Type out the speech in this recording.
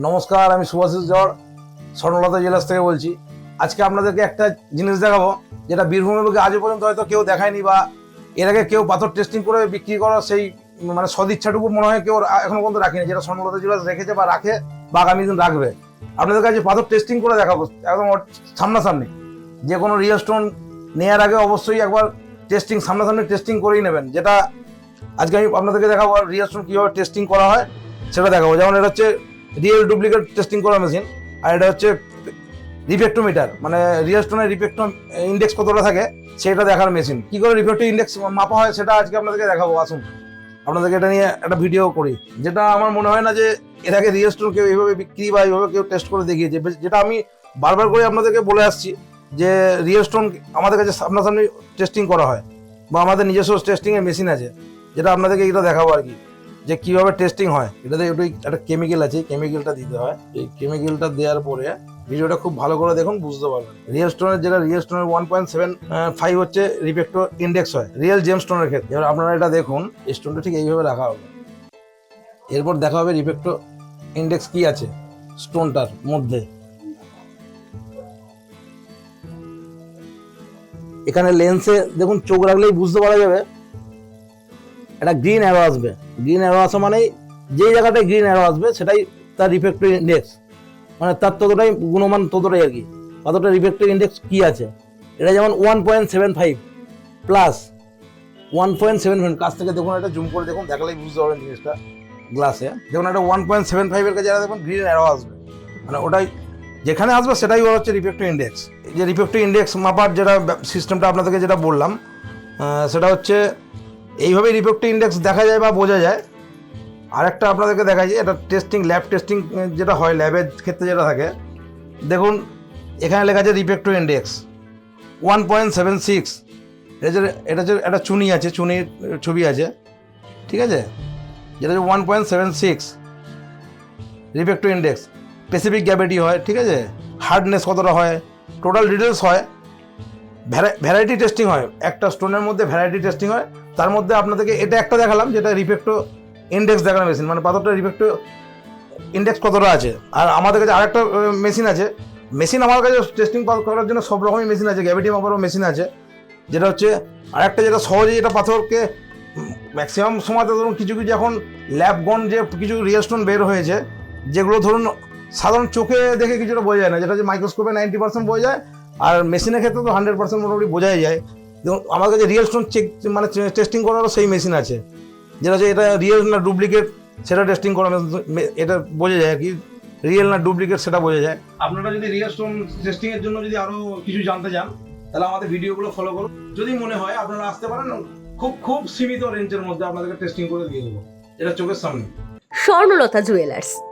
নমস্কার, আমি শুভাশিস জড় স্বর্ণলতা জুয়েলার্স থেকে বলছি। আজকে আপনাদেরকে একটা জিনিস দেখাবো যেটা বীরভূমের বুকে আজও পর্যন্ত হয়তো কেউ দেখায়নি, বা এর আগে কেউ পাথর টেস্টিং করে বিক্রি করার সেই মানে সদিচ্ছাটুকু মনে হয় কেউ এখনো পর্যন্ত রাখেনি, যেটা স্বর্ণলতা জুয়েলার্স রেখেছে বা রাখে বা আগামী দিন রাখবে। আপনাদের কাছে পাথর টেস্টিং করে দেখাবো একদম সামনাসামনি। যে কোনো রিয়েল স্টোন নেওয়ার আগে অবশ্যই একবার সামনাসামনি টেস্টিং করেই নেবেন। যেটা আজকে আমি আপনাদেরকে দেখাবো রিয়েল স্টোন কীভাবে টেস্টিং করা হয় সেটা দেখাবো। যেমন এটা হচ্ছে রিয়েল ডুপ্লিকেট টেস্টিং করা মেশিন, আর এটা হচ্ছে রিফ্র্যাক্টোমিটার, মানে রিয়েল স্টোনের রিফ্র্যাক্টো ইন্ডেক্স কতটা থাকে সেটা দেখার মেশিন। কী করে রিফ্র্যাক্টিভ ইন্ডেক্স মাপা হয় সেটা আজকে আপনাদেরকে দেখাবো। আসুন আপনাদেরকে এটা নিয়ে একটা ভিডিও করি। যেটা আমার মনে হয় না যে এর আগে রিয়েল স্টোন কেউ এইভাবে বিক্রি বা এইভাবে কেউ টেস্ট করে দেখিয়েছে। যেটা আমি বারবার করে আপনাদেরকে বলে আসছি যে রিয়েল স্টোন আমাদের কাছে সামনাসামনি টেস্টিং করা হয়, বা আমাদের নিজস্ব টেস্টিংয়ের মেশিন আছে, যেটা আপনাদেরকে এটা দেখাবো আর কি, যে কীভাবে টেস্টিং হয়। এটাতে একটু একটা কেমিক্যাল আছে, কেমিক্যালটা দিতে হয়। এই কেমিক্যালটা দেওয়ার পরে ভিডিওটা খুব ভালো করে দেখুন, বুঝতে পারবেন। রিয়েল স্টোনের যেটা রিয়েল স্টোনের 1.75 হচ্ছে রিফ্র্যাক্টো ইন্ডেক্স হয় রিয়েল জেম স্টোনের ক্ষেত্রে। এবার আপনারা এটা দেখুন, স্টোনটা ঠিক এইভাবে রাখা হবে। এরপর দেখা হবে রিফ্র্যাক্টো ইন্ডেক্স কি আছে স্টোনটার মধ্যে। এখানে লেন্সে দেখুন, চোখ রাখলেই বুঝতে পারা যাবে একটা গ্রিন অ্যারো আসবে। গ্রিন অ্যারো আসা মানেই যেই জায়গাটায় গ্রিন অ্যারো আসবে সেটাই তার রিফ্র্যাক্টিভ ইন্ডেক্স, মানে তার ততটাই গুণমান, ততটাই আর কি কতটা রিফ্র্যাক্টিভ ইন্ডেক্স কি আছে। এটা যেমন 1.75 প্লাস 1.75, কাছ থেকে দেখুন, এটা জুম করে দেখুন, দেখালেই বুঝতে পারবেন জিনিসটা। গ্লাসে দেখুন একটা 1.75 কাছে দেখুন গ্রিন অ্যারো আসবে, মানে ওটাই যেখানে আসবে সেটাই হচ্ছে রিফ্র্যাক্টিভ ইন্ডেক্স। যে রিফ্র্যাক্টিভ ইন্ডেক্স মাপার যেটা সিস্টেমটা আপনাদেরকে যেটা বললাম, সেটা হচ্ছে এইভাবেই রিফ্র্যাক্টিভ ইন্ডেক্স দেখা যায় বা বোঝা যায়। আরেকটা আপনাদেরকে দেখাই, এটা টেস্টিং ল্যাব টেস্টিং যেটা হয় ল্যাবের ক্ষেত্রে যেটা থাকে, দেখুন এখানে লেখা আছে রিফ্র্যাক্টিভ ইন্ডেক্স 1.76। এটা যে একটা চুনি আছে, চুনির ছবি আছে, ঠিক আছে, যেটা হচ্ছে 1.76 রিফ্র্যাক্টিভ ইন্ডেক্স। স্পেসিফিক গ্র্যাভিটি হয়, ঠিক আছে, হার্ডনেস কতটা হয়, টোটাল ডিটেলস হয়, ভ্যারাইটি টেস্টিং হয়। একটা স্টোনের মধ্যে ভ্যারাইটি টেস্টিং হয়। তার মধ্যে আপনাদেরকে এটা একটা দেখালাম যেটা রিফ্র্যাক্টো ইন্ডেক্স দেখার মেশিন, মানে পাথরটা রিফ্র্যাক্টো ইন্ডেক্স কতটা আছে। আর আমাদের কাছে আরেকটা মেশিন আছে। মেশিন আমার কাছে টেস্টিং করার জন্য সব রকমই মেশিন আছে, গ্র্যাভিটি মাপারও মেশিন আছে। যেটা হচ্ছে আরেকটা, যেটা সহজে যেটা পাথরকে ম্যাক্সিমাম সময়তে ধরুন কিছু কিছু এখন ল্যাবগন যে কিছু রিয়েল স্টোন বের হয়েছে, যেগুলো ধরুন সাধারণ চোখে দেখে কিছুটা বোঝা যায় না, যেটা হচ্ছে মাইক্রোস্কোপে 90% বোঝা যায়, আর মেশিনের ক্ষেত্রে তো 100% মোটামুটি বোঝাই যায়। এবং আমার কাছে রিয়েল স্টোন চেক মানে টেস্টিং করারও সেই মেশিন আছে, যেটা হচ্ছে এটা রিয়েল না ডুপ্লিকেট সেটা টেস্টিং করা, এটা বোঝা যায় আর কি, রিয়েল না ডুপ্লিকেট সেটা বোঝা যায়। আপনারা যদি রিয়েল স্টোন টেস্টিংয়ের জন্য যদি আরও কিছু জানতে চান, তাহলে আমাদের ভিডিওগুলো ফলো করুন। যদি মনে হয় আপনারা আসতে পারেন, খুব খুব সীমিত রেঞ্জের মধ্যে আপনাদেরকে টেস্টিং করে দিয়ে দেবো, এটা চোখের সামনে। স্বর্ণলতা জুয়েলার্স।